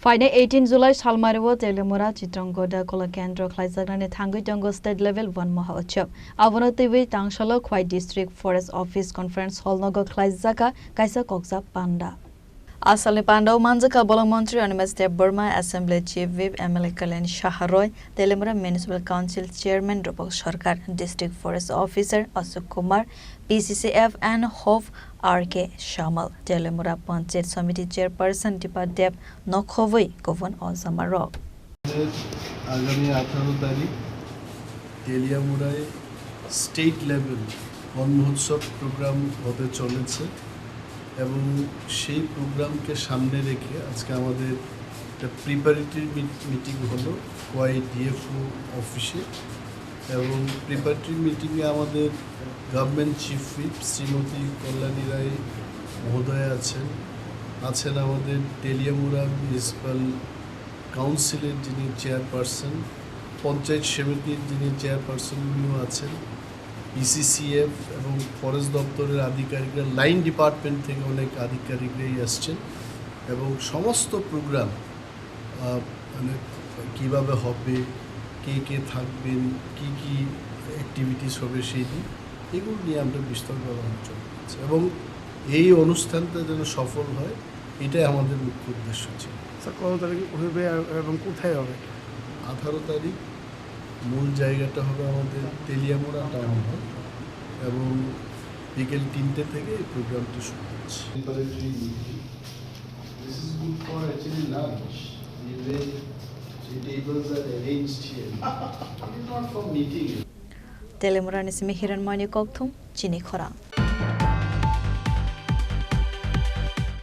Friday 18 July Salmariwo Telemura Chitrangoda Kola Kendra Klaisagrani Tanguitango State Level 1 Mahotchap. Avonotivi Tangshala Kwai District Forest Office Conference Hall Nogo Klaisaka Kaisa Koksa Panda. Asali Panda Manzaka Bolamontri Animas Burma Assembly Chief Whip MLA Kalen Shaharoy, Telemura Municipal Council Chairman Rupal Sarkar, District Forest Officer Asuk Kumar, PCCF and Hope RK Shamal, Telemura Panchayat Committee Chairperson Dipa Deb Nokhovoi Govon Ozamarok. আগামী 18 তারিখ তেলিয়ামুড়ায় state level বন মহোৎসব programme হতে চলেছে এবং সেই প্রোগ্রামকে সামনে রেখে আজকে আমাদের একটা প্রিপারেটরি মিটিং হলো কোয়াই ডিএফও অফিসে এবং প্রিপারেটরি মিটিংয়ে আমাদের government chief whip Shrimati Kalyani Roy মহোদয়া আছেন আমাদের তেলিয়ামুড়া মিউনিসিপ্যাল কাউন্সিলের যিনি চেয়ারপারসন পঞ্চায়েত সমিতির যিনি চেয়ারপারসন উনিও আছেন পিসিসিএফ এবং ফরেস্ট দপ্তরের আধিকারিকরা লাইন ডিপার্টমেন্ট থেকে অনেক আধিকারিকরাই আসছেন এবং সমস্ত প্রোগ্রাম মানে কীভাবে হবে কে থাকবেন কি অ্যাক্টিভিটিস হবে সেই দিন এগুলো নিয়ে আমরা বিস্তরভাবে আলোচনা করছি এবং এই অনুষ্ঠানটা যেন সফল হয় এটাই আমাদের মুখ্য উদ্দেশ্য ছিল। কত তারিখ হবে এবং কোথায় হবে? 18 তারিখ মূল জায়গাটা হবে আমাদের তেলিয়ামুড়া টাউন হল এবং বিকেল 3টে থেকে এই প্রোগ্রামটি শুরু হচ্ছে। Telemura Nismi Hiran Mani Kokthum, Chini Khora.